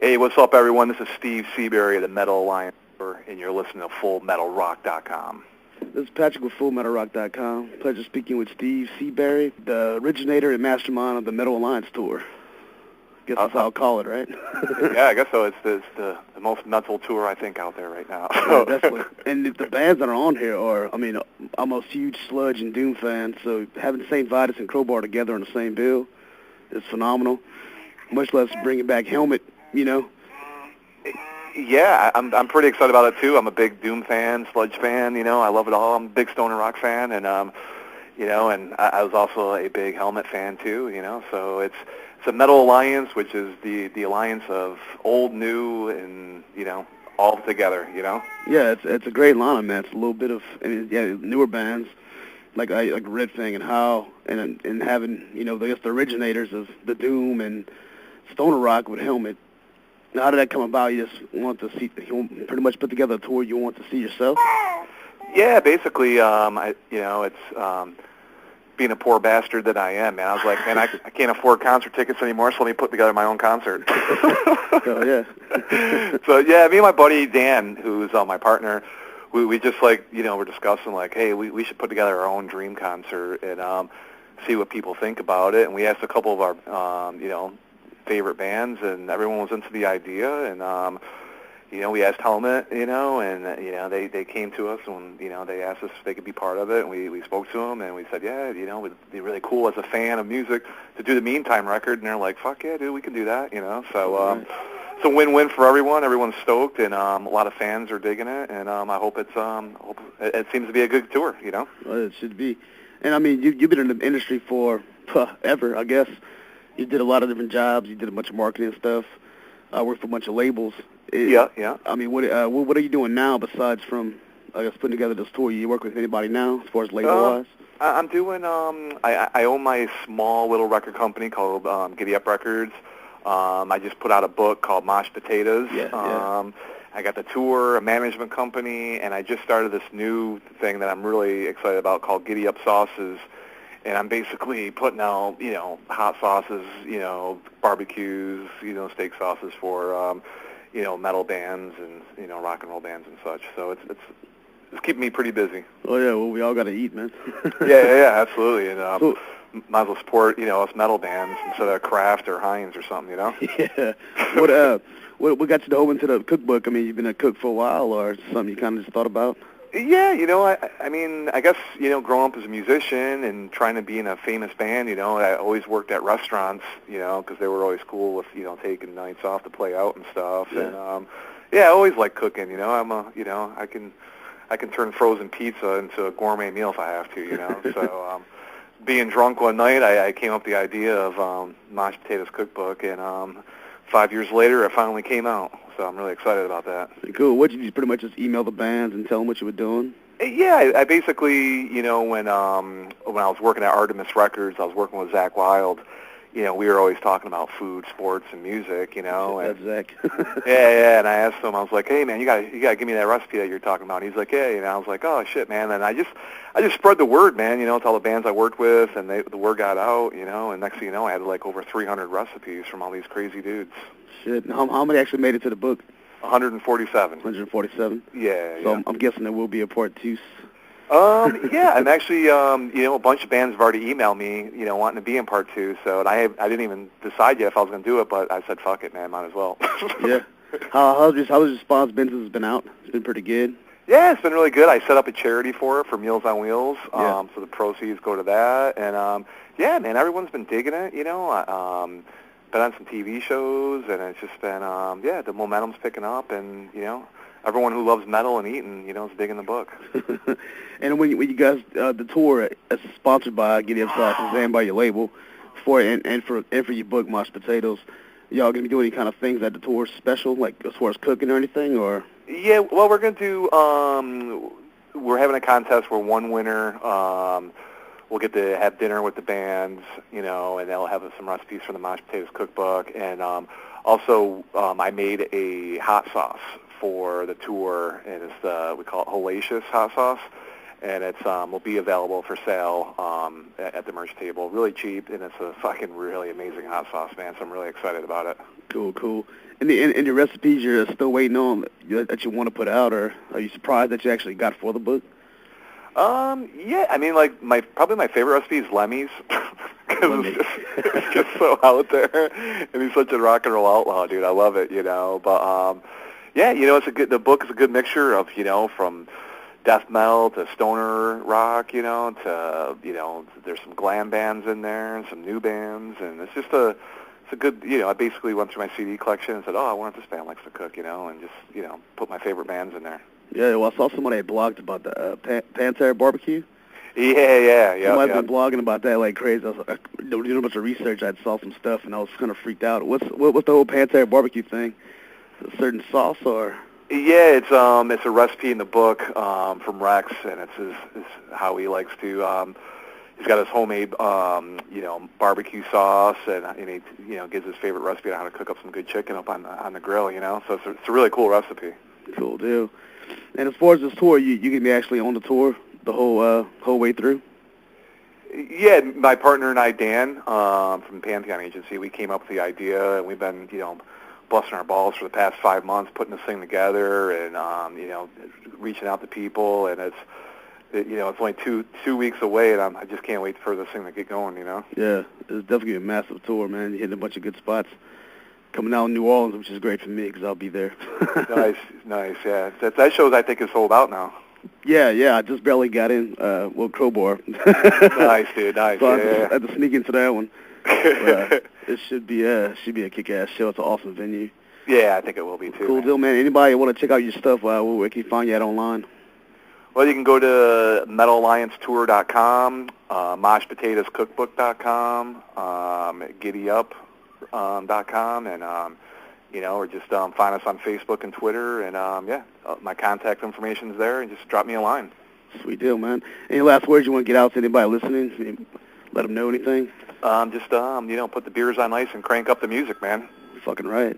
Hey, what's up, everyone? This is Steve SEABURY of the Metal Alliance, and you're listening to FullMetalRock.com. This is Patrick with FullMetalRock.com. Pleasure speaking with Steve SEABURY, the originator and mastermind of the Metal Alliance Tour. Guess that's how I'll call it, right? Yeah, I guess so. It's the most metal tour, I think, out there right now. Yeah, definitely. And the bands that are on here are, almost huge sludge and doom fans, so having St. Vitus and Crowbar together on the same bill is phenomenal, much less bringing back Helmet, Yeah, I'm pretty excited about it too. I'm a big Doom fan, sludge fan. I love it all. I'm a big stoner rock fan, and and I was also a big Helmet fan too. So it's a Metal Alliance, which is the alliance of old, new, and all together. Yeah, it's a great lineup, man. It's a little bit of newer bands like Red Fang and Howl, and having the originators of the Doom and stoner rock with Helmet. Now, how did that come about? You just want to see, pretty much put together a tour you want to see yourself? Yeah, basically, it's being a poor bastard that I am, man. I was like, man, I can't afford concert tickets anymore, so let me put together my own concert. Oh, yeah. So, yeah, me and my buddy Dan, who's my partner, we just, we're discussing, hey, we should put together our own dream concert and see what people think about it. And we asked a couple of our, favorite bands, and everyone was into the idea, and we asked Helmet, and they came to us when they asked us if they could be part of it, and we spoke to them, and we said, yeah, it would be really cool as a fan of music to do the Meantime record, and they're like, fuck yeah, dude, we can do that, so it's a win-win for everyone. Everyone's stoked, and a lot of fans are digging it, and I hope it seems to be a good tour, Well, it should be. And you've been in the industry for ever, I guess. You did a lot of different jobs. You did a bunch of marketing stuff. I worked for a bunch of labels. Yeah. What are you doing now besides from, I guess, putting together this tour? You work with anybody now as far as label-wise? I'm doing, I own my small little record company called Giddy Up Records. I just put out a book called MOSH Potatoes. Yeah. I got the tour, a management company, and I just started this new thing that I'm really excited about called Giddy Up Sauces. And I'm basically putting out, hot sauces, barbecues, steak sauces for, metal bands and, rock and roll bands and such. So it's keeping me pretty busy. Oh, yeah, well, we all got to eat, man. yeah, absolutely. And might as well support, us metal bands instead of Kraft or Heinz or something, Yeah. What got you to open to the cookbook? You've been a cook for a while, or something you kind of just thought about? Yeah, I guess, growing up as a musician and trying to be in a famous band, I always worked at restaurants, because they were always cool with, taking nights off to play out and stuff. Yeah. And, I always like cooking, I can turn frozen pizza into a gourmet meal if I have to, So, being drunk one night, I came up with the idea of MOSH Potatoes Cookbook, and 5 years later, it finally came out. So I'm really excited about that. Cool. What, did you pretty much just email the bands and tell them what you were doing? Yeah, I basically, when I was working at Artemis Records, I was working with Zach Wild. We were always talking about food, sports, and music. That's Zach. yeah. And I asked him, I was like, hey man, you gotta give me that recipe that you're talking about. And he's like, yeah. I was like, oh shit, man. And I just spread the word, man. To all the bands I worked with, and the word got out. And next thing you know, I had over 300 recipes from all these crazy dudes. Shit. How many actually made it to the book? 147. 147? Yeah. So I'm guessing there will be a part 2. Yeah, and actually, a bunch of bands have already emailed me, wanting to be in part 2. So I didn't even decide yet if I was going to do it, but I said, fuck it, man, might as well. Yeah. How's the response been since it's been out? It's been pretty good. Yeah, it's been really good. I set up a charity for it, for Meals on Wheels. Yeah. So the proceeds go to that. And, yeah, man, everyone's been digging it, been on some TV shows, and it's just been, the momentum's picking up, and, everyone who loves metal and eating, is digging the book. And when you guys, the tour is sponsored by Giddy Up Sauces and by your label, for your book, MOSH Potatoes, y'all going to be doing any kind of things at the tour special, like as far as cooking or anything, or? Yeah, well, we're going to do, we're having a contest where one winner, we'll get to have dinner with the bands, and they'll have some recipes from the MOSH Potatoes Cookbook. And also, I made a hot sauce for the tour, and it's we call it Hellacious hot sauce, and it's will be available for sale at the merch table, really cheap, and it's a fucking really amazing hot sauce, man. So I'm really excited about it. Cool. And the recipes you're still waiting on that you want to put out, or are you surprised that you actually got for the book? Yeah, I mean, like, probably my favorite recipe is Lemmy's, because it's just so out there, and he's such a rock and roll outlaw, dude. I love it, you know. But, yeah, you know, the book is a good mixture of, you know, from death metal to stoner rock, you know, to, you know, there's some glam bands in there and some new bands, and it's a good, you know, I basically went through my CD collection and said, oh, I wonder if this band likes to cook, you know, and just, you know, put my favorite bands in there. Yeah, well, I saw somebody that blogged about the Pantera barbecue. Yeah. Somebody's been blogging about that like crazy. I was doing a bunch of research. I saw some stuff, and I was kind of freaked out. What's the whole Pantera barbecue thing? A certain sauce, or? Yeah, it's a recipe in the book from Rex, and it's how he likes to. He's got his homemade, you know, barbecue sauce, and he, you know, gives his favorite recipe on how to cook up some good chicken up on the grill, you know. So it's a really cool recipe. Cool deal. And as far as this tour, you can be actually on the tour the whole way through? Yeah, my partner and I, Dan, from Pantheon Agency, we came up with the idea, and we've been, you know, busting our balls for the past 5 months, putting this thing together, and you know, reaching out to people, and you know, it's only two weeks away, and I just can't wait for this thing to get going, you know. Yeah, it's definitely a massive tour, man. You're hitting a bunch of good spots. Coming out in New Orleans, which is great for me because I'll be there. Nice, yeah. That show, I think, is sold out now. Yeah, I just barely got in, crowbar. Nice, dude, nice. So yeah. I had to sneak into that one. But, it should be a kick-ass show. It's an awesome venue. Yeah, I think it will be, too. Cool deal, man. Anybody want to check out your stuff, where can you find you at online? Well, you can go to metalalliancetour.com, moshpotatoscookbook.com, giddyyup.com, and, you know, or just find us on Facebook and Twitter, and, yeah, my contact information's there, and just drop me a line. Sweet deal, man. Any last words you want to get out to anybody listening? Let them know anything? Just, you know, put the beers on ice and crank up the music, man. Fucking right.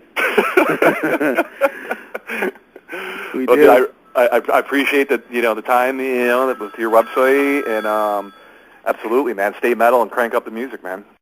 Sweet well, deal. Dude, I appreciate that, you know, the time, you know, with your website, and absolutely, man, stay metal and crank up the music, man.